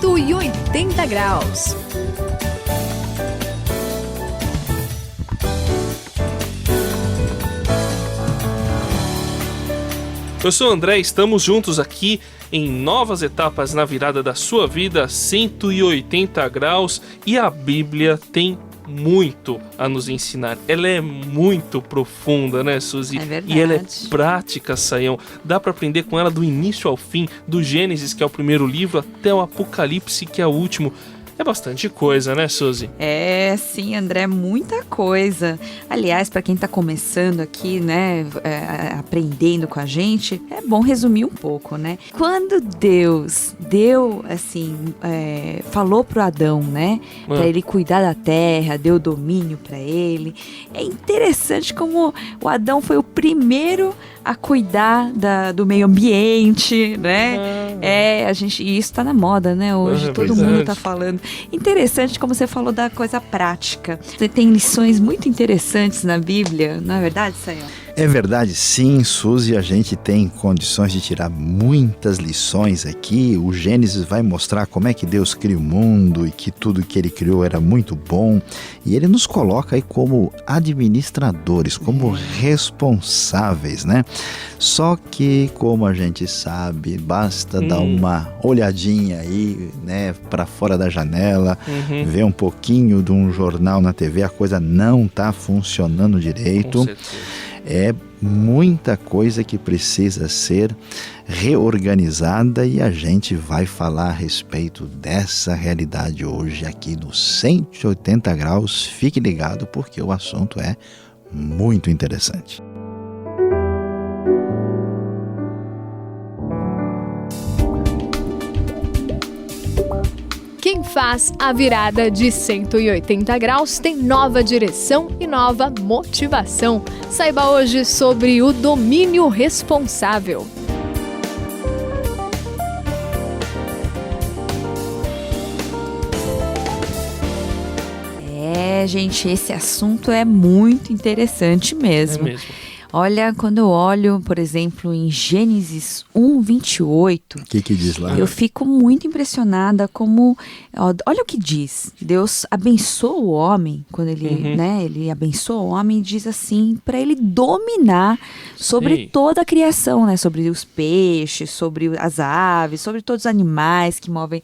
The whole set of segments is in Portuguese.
180 graus. Eu sou o André, estamos juntos aqui em novas etapas na virada da sua vida, 180 graus, e a Bíblia tem muito a nos ensinar. Ela é muito profunda, né, Suzy? É verdade. E ela é prática, Sayão. Dá para aprender com ela do início ao fim, do Gênesis, que é o primeiro livro, até o Apocalipse, que é o último. É bastante coisa, né, Suzy? É, sim, André, muita coisa. Aliás, para quem está começando aqui, né, aprendendo com a gente, é bom resumir um pouco, né? Quando Deus deu, assim, falou pro Adão, né, para ele cuidar da terra, deu domínio para ele, é interessante como o Adão foi o primeiro a cuidar do meio ambiente, né? E isso tá na moda, né? Hoje todo mundo tá falando. Interessante como você falou da coisa prática. Tem lições muito interessantes na Bíblia, não é verdade, Sayão? É verdade, sim, Suzy, a gente tem condições de tirar muitas lições aqui. O Gênesis vai mostrar como é que Deus cria o mundo e que tudo que ele criou era muito bom. E ele nos coloca aí como administradores, como responsáveis, né? Só que, como a gente sabe, basta dar uma olhadinha aí, né, para fora da janela, ver um pouquinho de um jornal na TV, a coisa não tá funcionando direito. Com certeza. É muita coisa que precisa ser reorganizada e a gente vai falar a respeito dessa realidade hoje aqui no 180 graus. Fique ligado porque o assunto é muito interessante. Quem faz a virada de 180 graus tem nova direção e nova motivação. Saiba hoje sobre o domínio responsável. Gente, esse assunto é muito interessante mesmo. É mesmo. Olha, quando eu olho, por exemplo, em Gênesis 1:28, O que diz lá? eu fico muito impressionada como, olha o que diz, Deus abençoa o homem, quando ele abençoa o homem e diz assim, para ele dominar sobre toda a criação, né, sobre os peixes, sobre as aves, sobre todos os animais que movem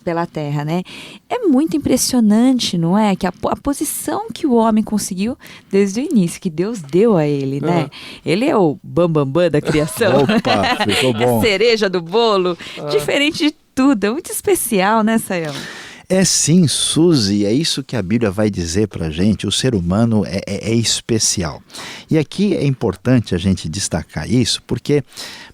pela terra, né? É muito impressionante, não é? Que a posição que o homem conseguiu desde o início, que Deus deu a ele, né? Ele é o bambambam da criação. Opa, ficou bom. A cereja do bolo. Diferente de tudo. É muito especial, né, Sayão? É sim, Suzy, é isso que a Bíblia vai dizer pra gente, o ser humano é especial. E aqui é importante a gente destacar isso, porque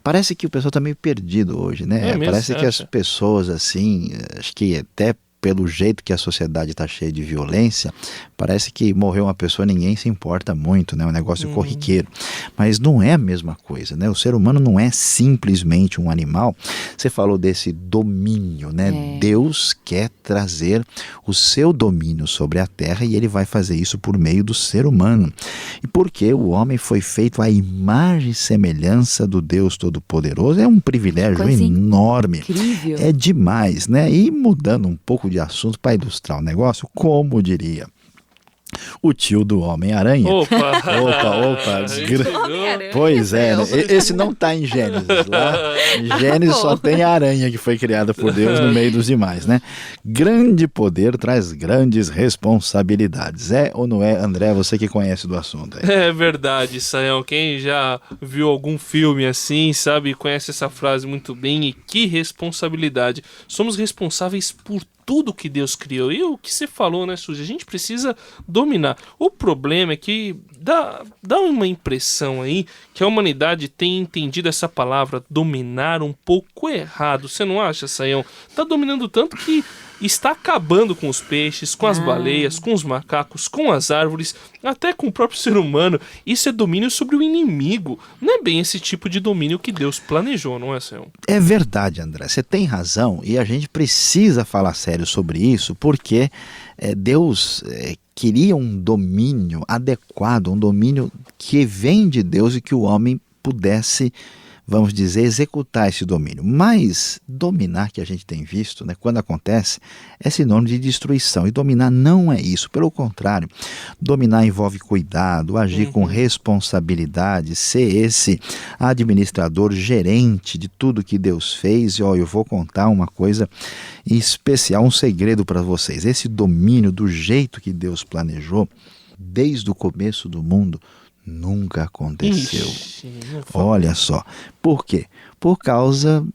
parece que o pessoal está meio perdido hoje, né? Parece que as pessoas, assim, acho que até pelo jeito que a sociedade está cheia de violência, parece que morreu uma pessoa, ninguém se importa muito, né? Um negócio corriqueiro. Mas não é a mesma coisa, né? O ser humano não é simplesmente um animal. Você falou desse domínio, né? Deus quer trazer o seu domínio sobre a terra e ele vai fazer isso por meio do ser humano. E porque o homem foi feito à imagem e semelhança do Deus Todo-Poderoso, é um privilégio enorme. Incrível. É demais, né? E mudando um pouco de assunto para ilustrar o negócio, como diria o tio do Homem-Aranha. Opa! Homem-Aranha. Pois é, né? Esse não está em Gênesis. Lá em Gênesis só tem a aranha que foi criada por Deus no meio dos demais, né? Grande poder traz grandes responsabilidades. É ou não é, André? Você que conhece do assunto aí. É verdade, Sayão. Quem já viu algum filme assim, sabe, conhece essa frase muito bem. E que responsabilidade. Somos responsáveis por tudo que Deus criou. E o que você falou, né, Suzy? A gente precisa dominar. O problema é que dá uma impressão aí que a humanidade tem entendido essa palavra dominar um pouco errado. Você não acha, Sayão? Tá dominando tanto que está acabando com os peixes, com as baleias, com os macacos, com as árvores, até com o próprio ser humano. Isso é domínio sobre o inimigo. Não é bem esse tipo de domínio que Deus planejou, não é, Sayão? É verdade, André. Você tem razão e a gente precisa falar sério sobre isso porque Deus queria um domínio adequado, um domínio que vem de Deus e que o homem pudesse vamos dizer, executar esse domínio. Mas dominar, que a gente tem visto, né, quando acontece, é sinônimo de destruição. E dominar não é isso. Pelo contrário, dominar envolve cuidado, agir com responsabilidade, ser esse administrador, gerente de tudo que Deus fez. E eu vou contar uma coisa especial, um segredo para vocês. Esse domínio do jeito que Deus planejou, desde o começo do mundo, nunca aconteceu. Olha só. Por quê? Por causa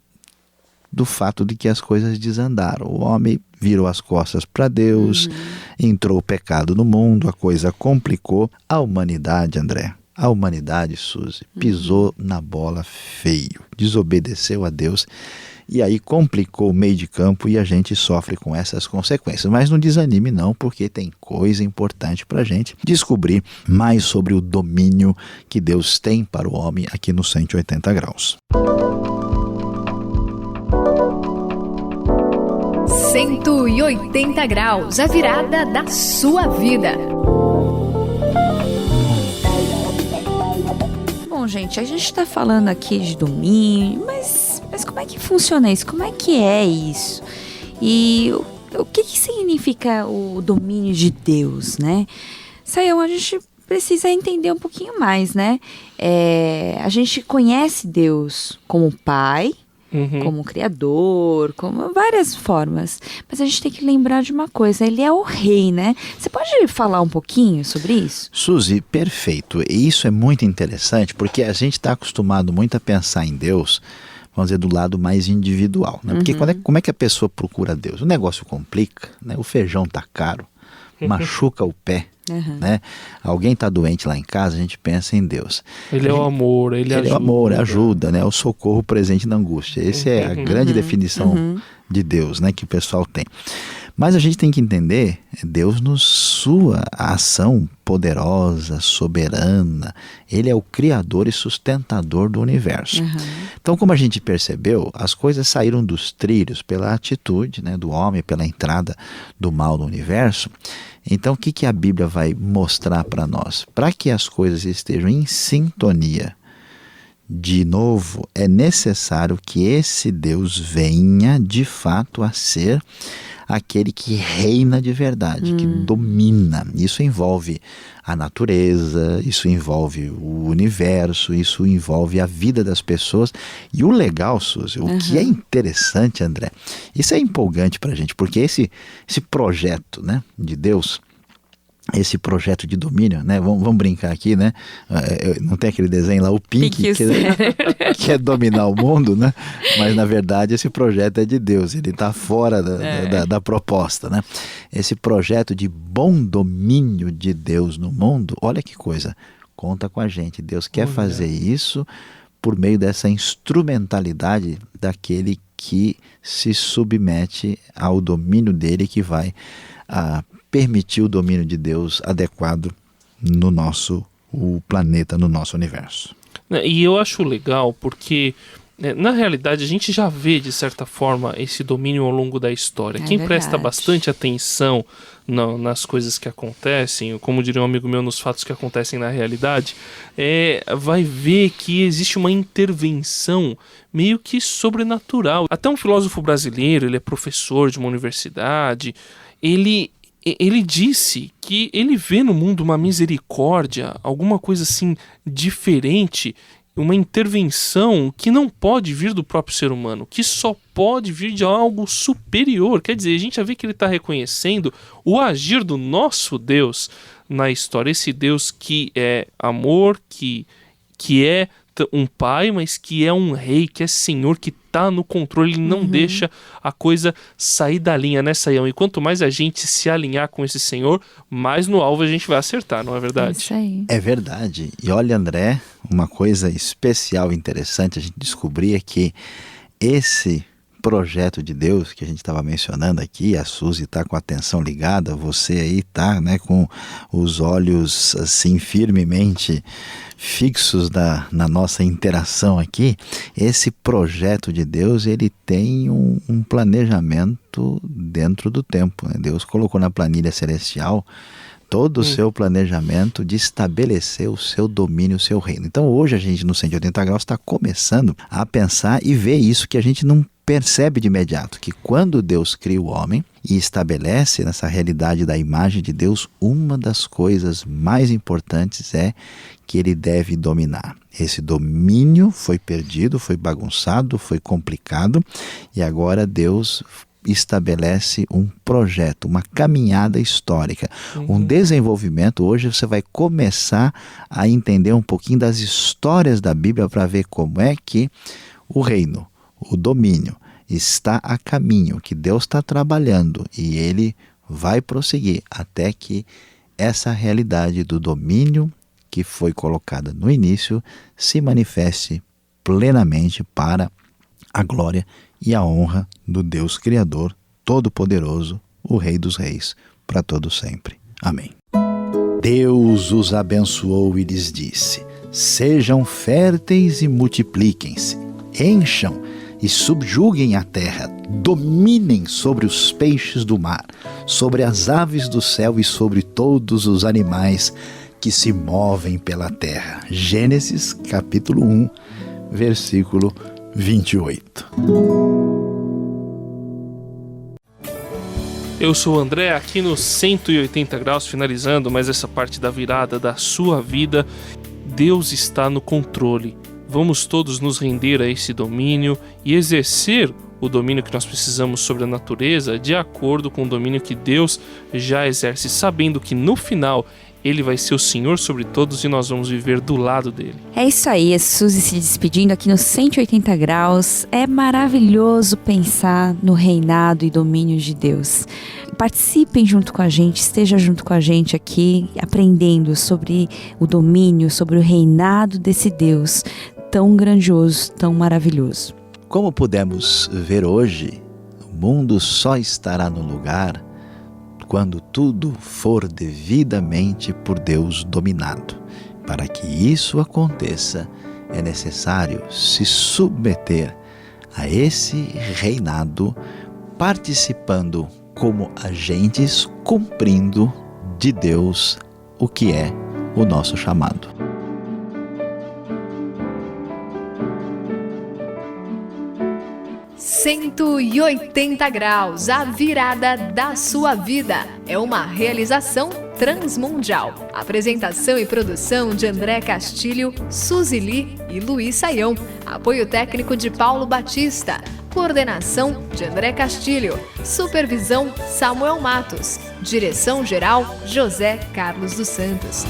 do fato de que as coisas desandaram. O homem virou as costas para Deus, entrou o pecado no mundo, a coisa complicou. A humanidade, André, a humanidade, Suzy, pisou na bola feio, desobedeceu a Deus. E aí complicou o meio de campo e a gente sofre com essas consequências. Mas não desanime não, porque tem coisa importante para a gente descobrir mais sobre o domínio que Deus tem para o homem aqui no 180 graus. 180 graus, a virada da sua vida. Bom, gente, a gente está falando aqui de domínio, mas como é que funciona isso? Como é que é isso? E o que significa o domínio de Deus, né? Sayão, a gente precisa entender um pouquinho mais, né? A gente conhece Deus como Pai, como Criador, como várias formas. Mas a gente tem que lembrar de uma coisa, Ele é o Rei, né? Você pode falar um pouquinho sobre isso? Suzy, perfeito. E isso é muito interessante, porque a gente está acostumado muito a pensar em Deus, vamos dizer, do lado mais individual, né? Porque como é que a pessoa procura Deus? O negócio complica, né? O feijão tá caro, machuca o pé, né? Alguém está doente lá em casa, a gente pensa em Deus. Ele é o amor, ele ajuda. É o amor, ajuda, né? O socorro presente na angústia. Essa é a grande definição de Deus, né? Que o pessoal tem. Mas a gente tem que entender Deus na sua ação poderosa, soberana. Ele é o criador e sustentador do universo. Então, como a gente percebeu, as coisas saíram dos trilhos pela atitude, né, do homem, pela entrada do mal no universo. Então, o que a Bíblia vai mostrar para nós? Para que as coisas estejam em sintonia, de novo, é necessário que esse Deus venha de fato a ser aquele que reina de verdade, que domina. Isso envolve a natureza, isso envolve o universo, isso envolve a vida das pessoas. E o legal, Suzy, o que é interessante, André, isso é empolgante para a gente, porque esse projeto, né, de Deus, esse projeto de domínio, né? Vamos brincar aqui, né? Não tem aquele desenho lá, o Pink, que é dominar o mundo, né? Mas na verdade esse projeto é de Deus, ele está fora da proposta, né? Esse projeto de bom domínio de Deus no mundo, olha que coisa, conta com a gente. Deus quer fazer isso por meio dessa instrumentalidade daquele que se submete ao domínio dele, que vai permitir o domínio de Deus adequado no nosso planeta, no nosso universo. E eu acho legal porque, na realidade, a gente já vê, de certa forma, esse domínio ao longo da história. Quem presta bastante atenção nas coisas que acontecem, como diria um amigo meu, nos fatos que acontecem na realidade, vai ver que existe uma intervenção meio que sobrenatural. Até um filósofo brasileiro, ele é professor de uma universidade, ele disse que ele vê no mundo uma misericórdia, alguma coisa assim diferente, uma intervenção que não pode vir do próprio ser humano, que só pode vir de algo superior. Quer dizer, a gente já vê que ele está reconhecendo o agir do nosso Deus na história. Esse Deus que é amor, que é um pai, mas que é um rei, que é senhor, que está no controle, ele não deixa a coisa sair da linha, né, Sayão? E quanto mais a gente se alinhar com esse senhor, mais no alvo a gente vai acertar, não é verdade? Isso aí. É verdade. E olha, André, uma coisa especial, interessante a gente descobrir é que esse projeto de Deus que a gente estava mencionando aqui, a Suzy está com a atenção ligada, você aí está, né, com os olhos assim firmemente fixos na nossa interação aqui. Esse projeto de Deus, ele tem um planejamento dentro do tempo, né? Deus colocou na planilha celestial todo o seu planejamento de estabelecer o seu domínio, o seu reino. Então hoje a gente no 180 graus está começando a pensar e ver isso que a gente não percebe de imediato, que quando Deus cria o homem e estabelece nessa realidade da imagem de Deus, uma das coisas mais importantes é que ele deve dominar. Esse domínio foi perdido, foi bagunçado, foi complicado, e agora Deus estabelece um projeto, uma caminhada histórica, um desenvolvimento. Hoje você vai começar a entender um pouquinho das histórias da Bíblia para ver como é que o reino, o domínio, está a caminho, que Deus está trabalhando e ele vai prosseguir até que essa realidade do domínio que foi colocada no início se manifeste plenamente para a glória e a honra do Deus Criador, Todo-Poderoso, o Rei dos Reis, para todo sempre. Amém. Deus os abençoou e lhes disse: sejam férteis e multipliquem-se, encham e subjuguem a terra, dominem sobre os peixes do mar, sobre as aves do céu e sobre todos os animais que se movem pela terra. Gênesis capítulo 1, versículo 28. Eu sou o André, aqui no 180 graus, finalizando mais essa parte da virada da sua vida. Deus está no controle. Vamos todos nos render a esse domínio e exercer o domínio que nós precisamos sobre a natureza de acordo com o domínio que Deus já exerce, sabendo que no final Ele vai ser o Senhor sobre todos e nós vamos viver do lado dele. É isso aí, a Suzy se despedindo aqui no 180 graus. É maravilhoso pensar no reinado e domínio de Deus. Participem junto com a gente, esteja junto com a gente aqui, aprendendo sobre o domínio, sobre o reinado desse Deus tão grandioso, tão maravilhoso. Como pudemos ver hoje, o mundo só estará no lugar quando tudo for devidamente por Deus dominado. Para que isso aconteça, é necessário se submeter a esse reinado, participando como agentes, cumprindo de Deus o que é o nosso chamado. "180 graus, a virada da sua vida" é uma realização transmundial. Apresentação e produção de André Castilho, Suzy Lee e Luiz Saião. Apoio técnico de Paulo Batista. Coordenação de André Castilho. Supervisão Samuel Matos. Direção-geral José Carlos dos Santos.